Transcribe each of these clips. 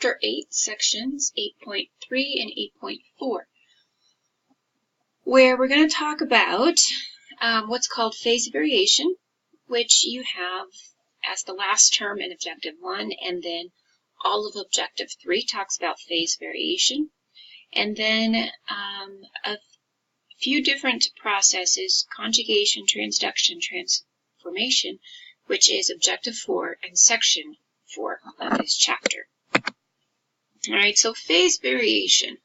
Chapter 8, Sections 8.3 and 8.4, where we're going to talk about what's called phase variation, which you have as the last term in Objective 1, and then all of Objective 3 talks about phase variation, and then a few different processes, conjugation, transduction, transformation, which is Objective 4 and Section 4 of this chapter. Alright, so phase variation.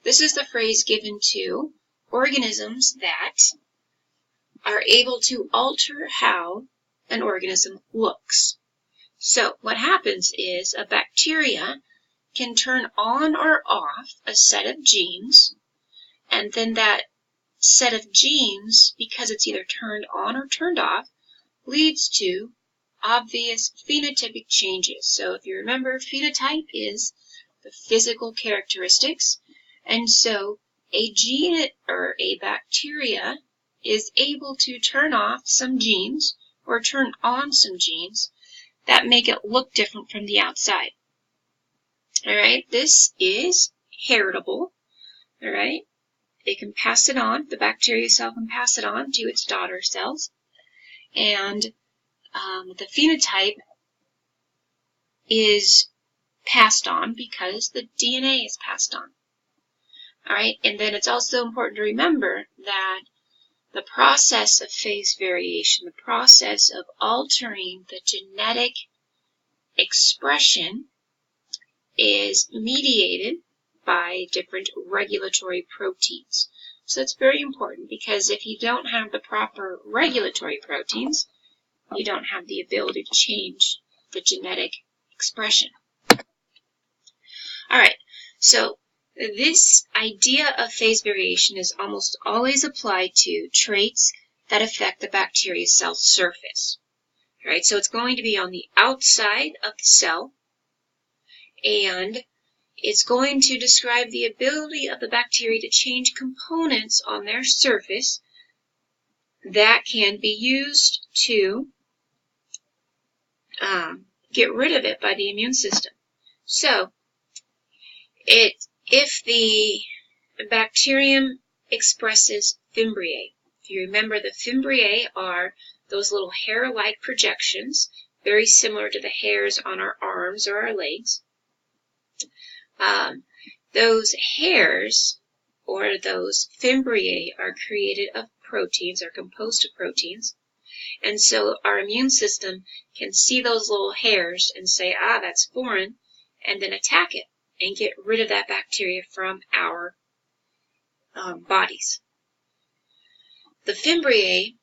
This is the phrase given to organisms that are able to alter how an organism looks. So what happens is a bacteria can turn on or off a set of genes, and then that set of genes, because it's either turned on or turned off, leads to obvious phenotypic changes. So if you remember, phenotype is the physical characteristics, and so a gene or a bacteria is able to turn off some genes or turn on some genes that make it look different from the outside. Alright, this is heritable. Alright, it can pass it on, the bacteria cell can pass it on to its daughter cells, and the phenotype is passed on because the DNA is passed on. Alright, and then it's also important to remember that the process of phase variation, the process of altering the genetic expression, is mediated by different regulatory proteins. So it's very important, because if you don't have the proper regulatory proteins, you don't have the ability to change the genetic expression. Alright, so this idea of phase variation is almost always applied to traits that affect the bacteria cell surface. Alright, so it's going to be on the outside of the cell, and it's going to describe the ability of the bacteria to change components on their surface that can be used to get rid of it by the immune system. So, if the bacterium expresses fimbriae, if you remember, the fimbriae are those little hair-like projections, very similar to the hairs on our arms or our legs. Those hairs, or those fimbriae, are created of proteins, are composed of proteins, and so our immune system can see those little hairs and say, that's foreign, and then attack it and get rid of that bacteria from our bodies. The fimbriae,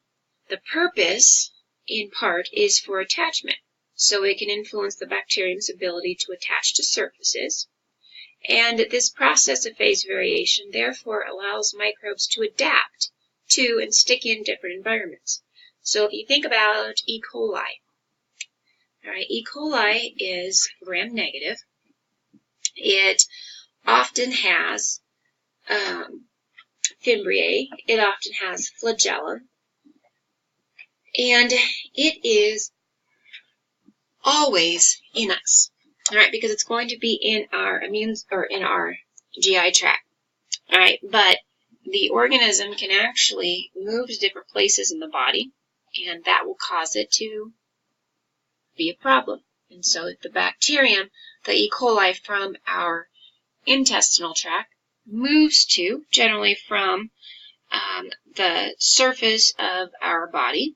the purpose, in part, is for attachment. So it can influence the bacterium's ability to attach to surfaces. And this process of phase variation, therefore, allows microbes to adapt to and stick in different environments. So if you think about E. coli, alright, E. coli is gram-negative. It often has fimbriae. It often has flagellum. And it is always in us. Alright, because it's going to be in our in our GI tract. Alright, but the organism can actually move to different places in the body, and that will cause it to be a problem. And so if the bacterium, the E. coli from our intestinal tract, moves to, generally from the surface of our body,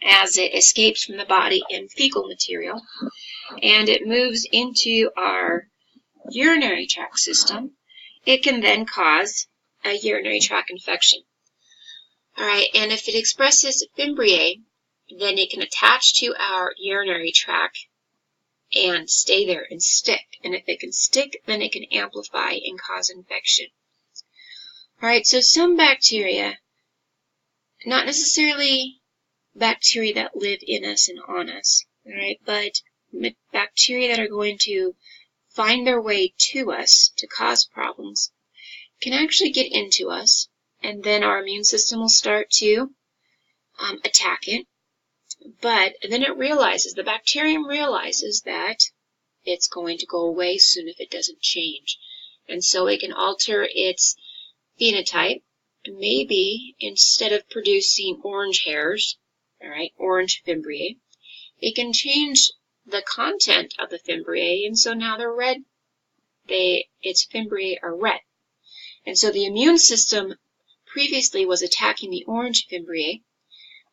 as it escapes from the body in fecal material, and it moves into our urinary tract system, it can then cause a urinary tract infection. Alright, and if it expresses fimbriae, then it can attach to our urinary tract and stay there and stick. And if it can stick, then it can amplify and cause infection. Alright, so some bacteria, not necessarily bacteria that live in us and on us, alright, but bacteria that are going to find their way to us to cause problems, can actually get into us, and then our immune system will start to attack it. But then it realizes, the bacterium realizes that it's going to go away soon if it doesn't change. And so it can alter its phenotype. Maybe instead of producing orange hairs, all right, orange fimbriae, it can change the content of the fimbriae, and so now they're red. Its fimbriae are red. And so the immune system previously was attacking the orange fimbriae,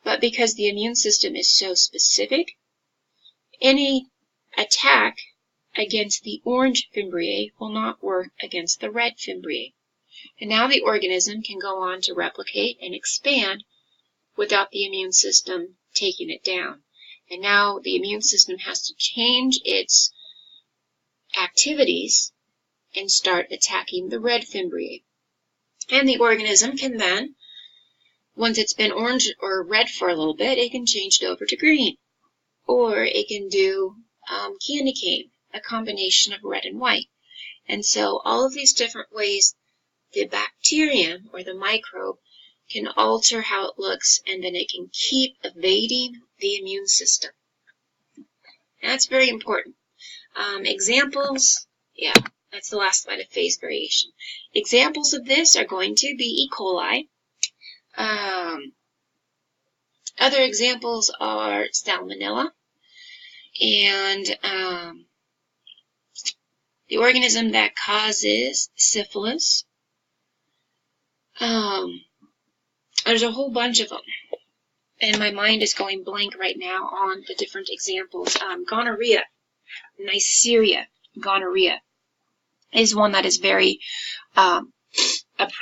but because the immune system is so specific, any attack against the orange fimbriae will not work against the red fimbriae. And now the organism can go on to replicate and expand without the immune system taking it down. And now the immune system has to change its activities and start attacking the red fimbriae. And the organism can then, once it's been orange or red for a little bit, it can change it over to green. Or it can do candy cane, a combination of red and white. And so all of these different ways the bacterium or the microbe can alter how it looks, and then it can keep evading the immune system. And that's very important. Examples, yeah, that's the last slide of phase variation. Examples of this are going to be E. coli. Other examples are salmonella, and the organism that causes syphilis. There's a whole bunch of them, and my mind is going blank right now on the different examples. Gonorrhea, Neisseria gonorrhea is one that is very a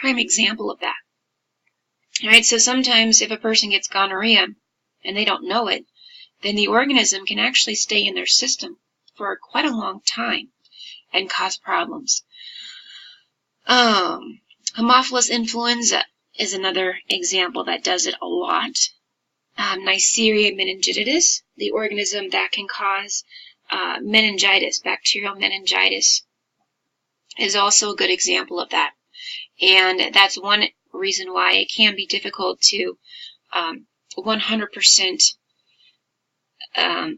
prime example of that. All right, so sometimes if a person gets gonorrhea and they don't know it, then the organism can actually stay in their system for quite a long time and cause problems. Haemophilus influenza is another example that does it a lot. Neisseria meningitidis, the organism that can cause meningitis, bacterial meningitis, is also a good example of that. And that's one reason why it can be difficult to 100%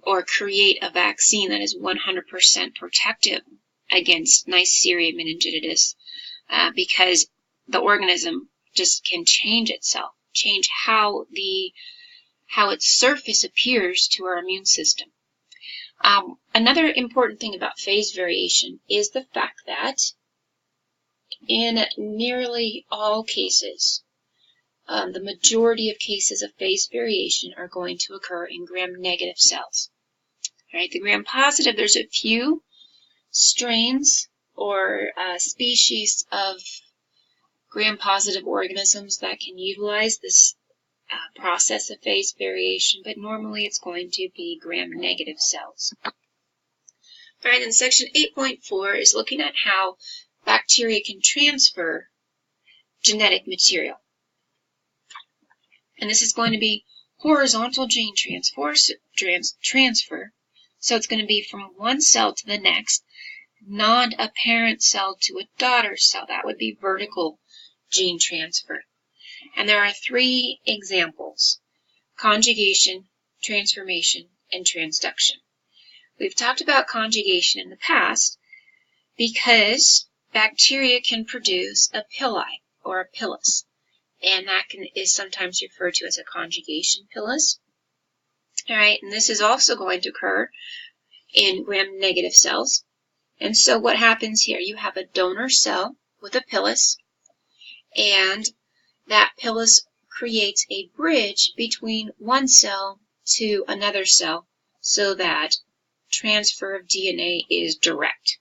or create a vaccine that is 100% protective against Neisseria meningitidis, because the organism just can change itself, change how its surface appears to our immune system. Another important thing about phase variation is the fact that in nearly all cases, the majority of cases of phase variation are going to occur in gram-negative cells. All right, the gram-positive, there's a few strains or species of gram-positive organisms that can utilize this process of phase variation, but normally it's going to be gram-negative cells. All right, and section 8.4 is looking at how bacteria can transfer genetic material. And this is going to be horizontal gene transfer. So it's going to be from one cell to the next, not a parent cell to a daughter cell. That would be vertical gene transfer. And there are three examples: conjugation, transformation, and transduction. We've talked about conjugation in the past because bacteria can produce a pili or a pilus, and that is sometimes referred to as a conjugation pilus. All right, and this is also going to occur in gram-negative cells. And so what happens here? You have a donor cell with a pilus, and that pilus creates a bridge between one cell to another cell so that transfer of DNA is direct.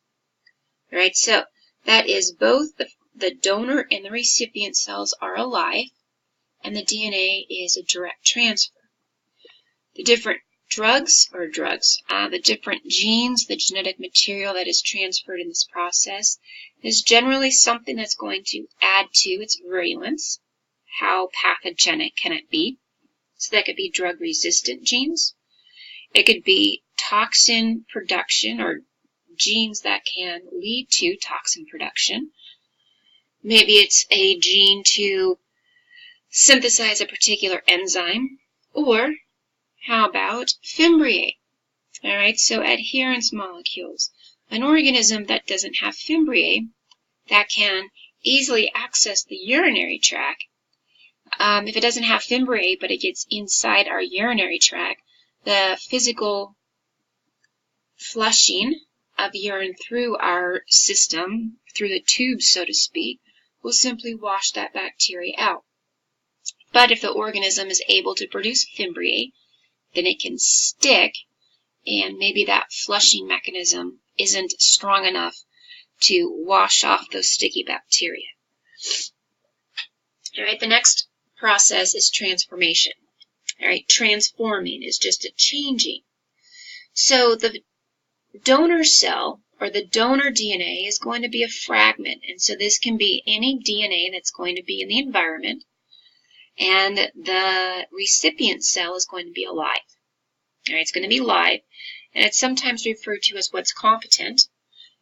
All right, so that is both the donor and the recipient cells are alive, and the DNA is a direct transfer. The different the different genes, the genetic material that is transferred in this process is generally something that's going to add to its virulence. How pathogenic can it be? So that could be drug-resistant genes. It could be toxin production or genes that can lead to toxin production. Maybe it's a gene to synthesize a particular enzyme. Or how about fimbriae? All right, so adherence molecules. An organism that doesn't have fimbriae that can easily access the urinary tract. If it doesn't have fimbriae, but it gets inside our urinary tract, the physical flushing of urine through our system, through the tubes, so to speak, will simply wash that bacteria out. But if the organism is able to produce fimbriae, then it can stick, and maybe that flushing mechanism isn't strong enough to wash off those sticky bacteria. All right, the next process is transformation. All right, transforming is just a changing. So the donor cell, or the donor DNA, is going to be a fragment. And so this can be any DNA that's going to be in the environment. And the recipient cell is going to be alive. All right, it's going to be live. And it's sometimes referred to as what's competent.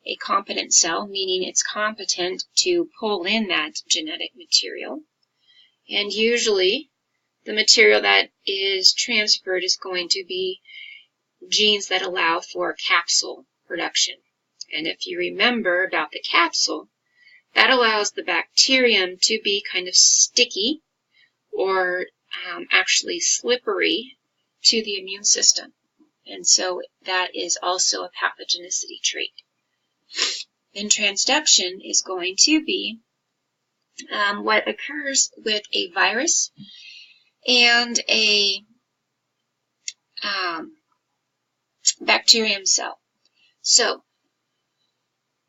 A competent cell, meaning it's competent to pull in that genetic material. And usually, the material that is transferred is going to be genes that allow for capsule production. And if you remember about the capsule, that allows the bacterium to be kind of sticky or actually slippery to the immune system. And so that is also a pathogenicity trait. Then transduction is going to be what occurs with a virus and a bacterium cell. So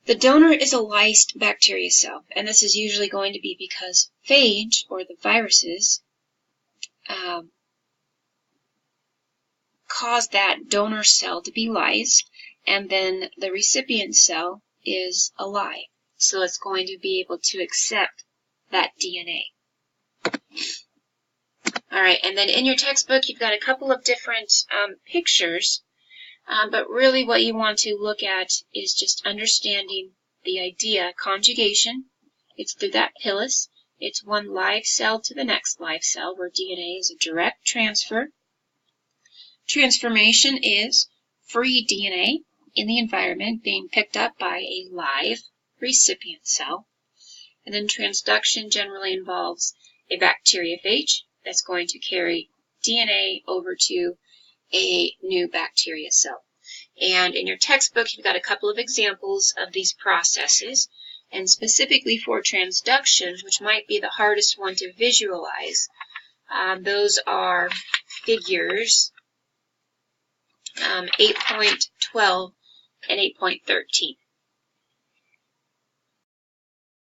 the donor is a lysed bacteria cell, and this is usually going to be because phage, or the viruses, cause that donor cell to be lysed, and then the recipient cell is alive. So it's going to be able to accept that DNA. All right, and then in your textbook, you've got a couple of different pictures, but really what you want to look at is just understanding the idea. Conjugation, it's through that pilus. It's one live cell to the next live cell, where DNA is a direct transfer. Transformation is free DNA in the environment being picked up by a live recipient cell. And then transduction generally involves a bacteriophage that's going to carry DNA over to a new bacteria cell. And in your textbook, you've got a couple of examples of these processes. And specifically for transduction, which might be the hardest one to visualize, those are figures 8.12 and 8.13.